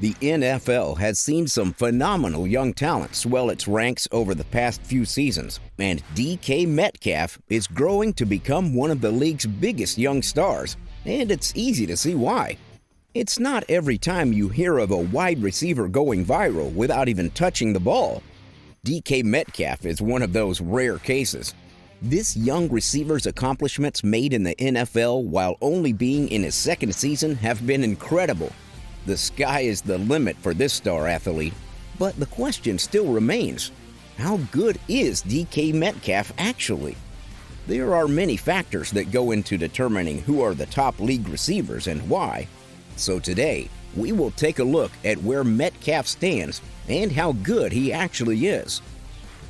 The NFL has seen some phenomenal young talent swell its ranks over the past few seasons, and DK Metcalf is growing to become one of the league's biggest young stars, and it's easy to see why. It's not every time you hear of a wide receiver going viral without even touching the ball. DK Metcalf is one of those rare cases. This young receiver's accomplishments made in the NFL while only being in his second season have been incredible. The sky is the limit for this star athlete, but the question still remains, how good is DK Metcalf actually? There are many factors that go into determining who are the top league receivers and why. So today, we will take a look at where Metcalf stands and how good he actually is.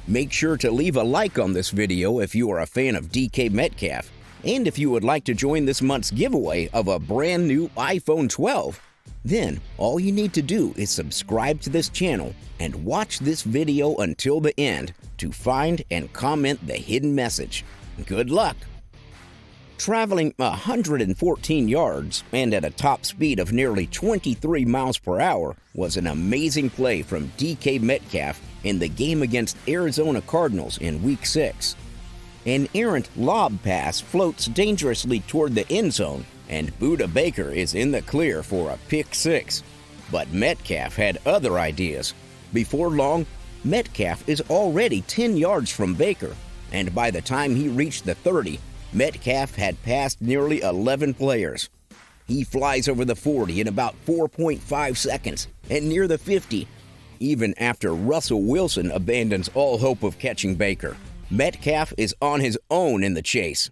Make sure to leave a like on this video if you are a fan of DK Metcalf, and if you would like to join this month's giveaway of a brand new iPhone 12. Then, all you need to do is subscribe to this channel and watch this video until the end to find and comment the hidden message. Good luck! Traveling 114 yards and at a top speed of nearly 23 miles per hour was an amazing play from DK Metcalf in the game against Arizona Cardinals in Week 6. An errant lob pass floats dangerously toward the end zone, and Budda Baker is in the clear for a pick six. But Metcalf had other ideas. Before long, Metcalf is already 10 yards from Baker, and by the time he reached the 30, Metcalf had passed nearly 11 players. He flies over the 40 in about 4.5 seconds and near the 50, even after Russell Wilson abandons all hope of catching Baker. Metcalf is on his own in the chase.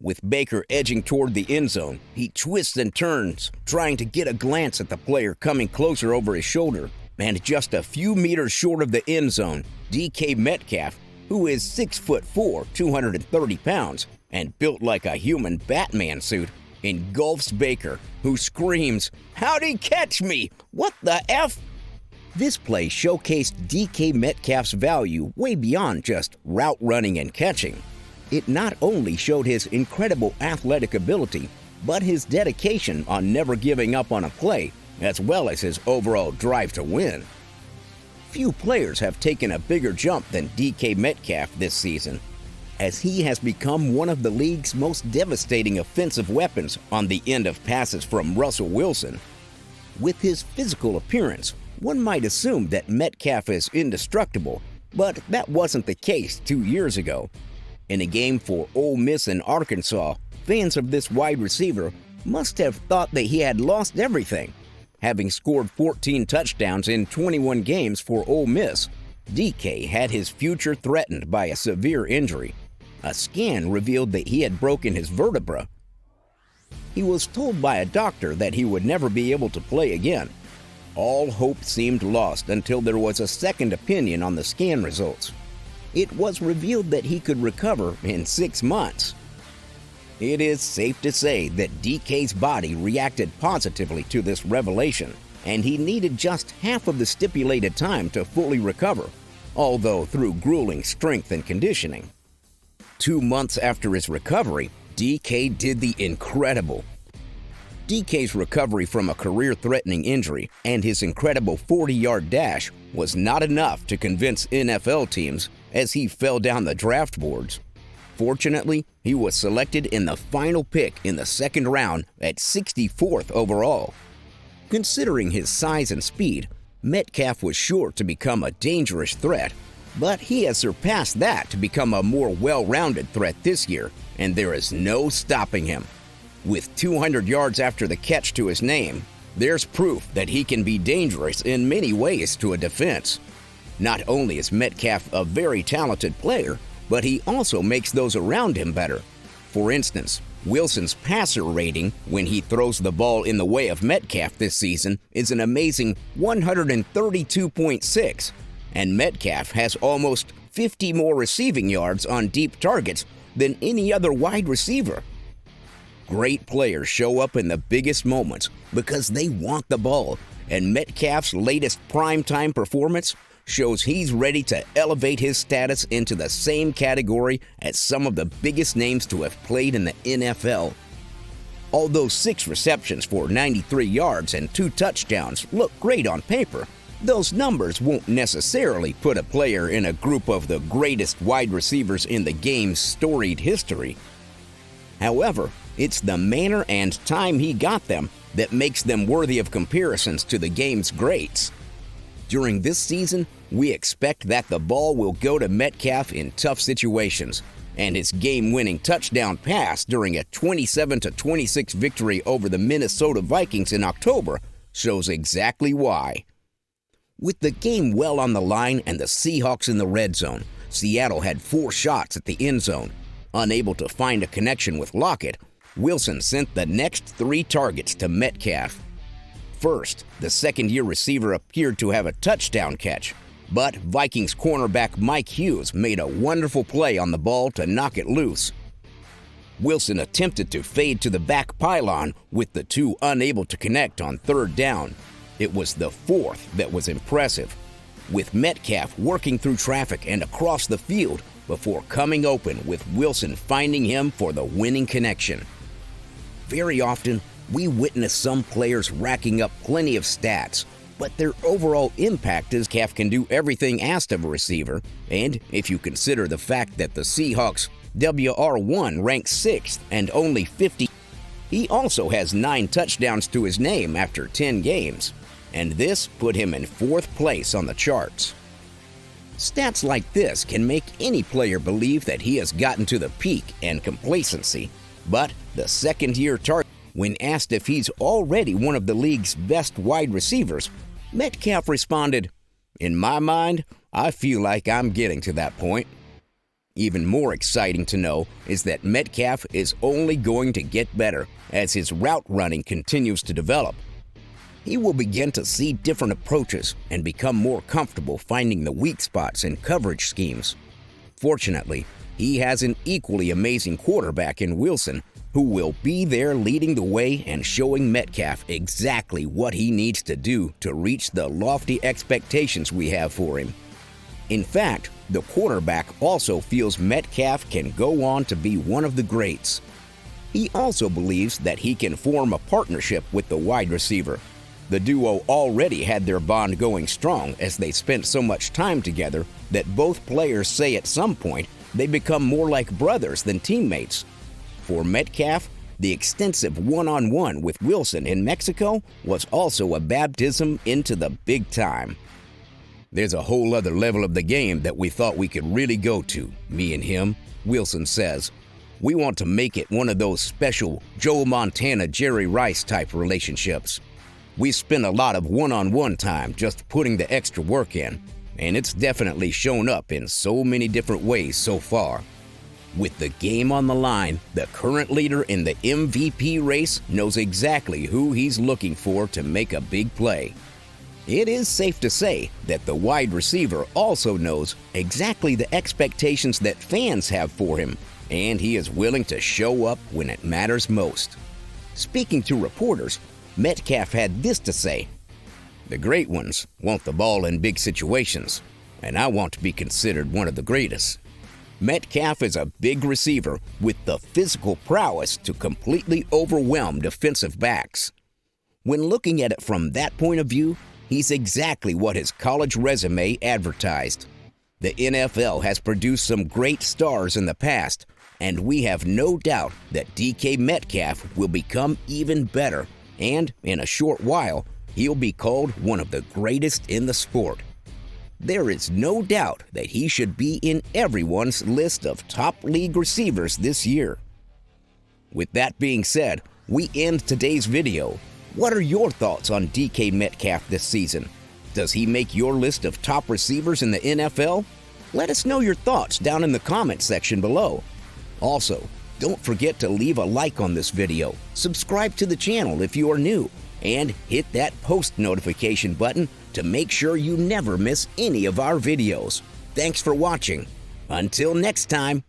With Baker edging toward the end zone, he twists and turns, trying to get a glance at the player coming closer over his shoulder. And just a few meters short of the end zone, DK Metcalf, who is 6'4", 230 pounds, and built like a human Batman suit, engulfs Baker, who screams, "How'd he catch me? What the F?" This play showcased DK Metcalf's value way beyond just route running and catching. It not only showed his incredible athletic ability, but his dedication on never giving up on a play, as well as his overall drive to win. Few players have taken a bigger jump than DK Metcalf this season, as he has become one of the league's most devastating offensive weapons on the end of passes from Russell Wilson. With his physical appearance, one might assume that Metcalf is indestructible, but that wasn't the case 2 years ago. In a game for Ole Miss and Arkansas, fans of this wide receiver must have thought that he had lost everything. Having scored 14 touchdowns in 21 games for Ole Miss, DK had his future threatened by a severe injury. A scan revealed that he had broken his vertebra. He was told by a doctor that he would never be able to play again. All hope seemed lost until there was a second opinion on the scan results. It was revealed that he could recover in 6 months. It is safe to say that DK's body reacted positively to this revelation, and he needed just half of the stipulated time to fully recover, although through grueling strength and conditioning. 2 months after his recovery, DK did the incredible. DK's recovery from a career-threatening injury and his incredible 40-yard dash was not enough to convince NFL teams as he fell down the draft boards. Fortunately, he was selected in the final pick in the second round at 64th overall. Considering his size and speed, Metcalf was sure to become a dangerous threat, but he has surpassed that to become a more well-rounded threat this year, and there is no stopping him. With 200 yards after the catch to his name, there's proof that he can be dangerous in many ways to a defense. Not only is Metcalf a very talented player, but he also makes those around him better. For instance, Wilson's passer rating when he throws the ball in the way of Metcalf this season is an amazing 132.6, and Metcalf has almost 50 more receiving yards on deep targets than any other wide receiver. Great players show up in the biggest moments because they want the ball, and Metcalf's latest primetime performance shows he's ready to elevate his status into the same category as some of the biggest names to have played in the NFL. Although 6 receptions for 93 yards and 2 touchdowns look great on paper, those numbers won't necessarily put a player in a group of the greatest wide receivers in the game's storied history. However, it's the manner and time he got them that makes them worthy of comparisons to the game's greats. During this season, we expect that the ball will go to Metcalf in tough situations, and his game-winning touchdown pass during a 27-26 victory over the Minnesota Vikings in October shows exactly why. With the game well on the line and the Seahawks in the red zone, Seattle had 4 shots at the end zone. Unable to find a connection with Lockett, Wilson sent the next 3 targets to Metcalf. First, the second-year receiver appeared to have a touchdown catch, but Vikings cornerback Mike Hughes made a wonderful play on the ball to knock it loose. Wilson attempted to fade to the back pylon, with the 2 unable to connect on 3rd down. It was the 4th that was impressive, with Metcalf working through traffic and across the field before coming open, with Wilson finding him for the winning connection. Very often, we witness some players racking up plenty of stats, but their overall impact is Metcalf can do everything asked of a receiver, and if you consider the fact that the Seahawks WR1 ranks 6th and only 50, he also has 9 touchdowns to his name after 10 games, and this put him in 4th place on the charts. Stats like this can make any player believe that he has gotten to the peak and complacency, but the second-year target, when asked if he's already one of the league's best wide receivers, Metcalf responded, "In my mind, I feel like I'm getting to that point." Even more exciting to know is that Metcalf is only going to get better as his route running continues to develop. He will begin to see different approaches and become more comfortable finding the weak spots in coverage schemes. Fortunately, he has an equally amazing quarterback in Wilson, who will be there leading the way and showing Metcalf exactly what he needs to do to reach the lofty expectations we have for him. In fact, the quarterback also feels Metcalf can go on to be one of the greats. He also believes that he can form a partnership with the wide receiver. The duo already had their bond going strong as they spent so much time together that both players say at some point they become more like brothers than teammates. For Metcalf, the extensive one-on-one with Wilson in Mexico was also a baptism into the big time. "There's a whole other level of the game that we thought we could really go to, me and him," Wilson says. "We want to make it one of those special Joe Montana, Jerry Rice type relationships. We spent a lot of one-on-one time just putting the extra work in, and it's definitely shown up in so many different ways so far." With the game on the line, the current leader in the MVP race knows exactly who he's looking for to make a big play. It is safe to say that the wide receiver also knows exactly the expectations that fans have for him, and he is willing to show up when it matters most. Speaking to reporters, Metcalf had this to say: "The great ones want the ball in big situations, and I want to be considered one of the greatest." Metcalf is a big receiver with the physical prowess to completely overwhelm defensive backs. When looking at it from that point of view, he's exactly what his college resume advertised. The NFL has produced some great stars in the past, and we have no doubt that DK Metcalf will become even better, and in a short while, he'll be called one of the greatest in the sport. There is no doubt that he should be in everyone's list of top league receivers this year. With that being said, we end today's video. What are your thoughts on DK Metcalf this season? Does he make your list of top receivers in the NFL? Let us know your thoughts down in the comment section below. Also, don't forget to leave a like on this video, subscribe to the channel if you are new, and hit that post notification button to make sure you never miss any of our videos. Thanks for watching. Until next time.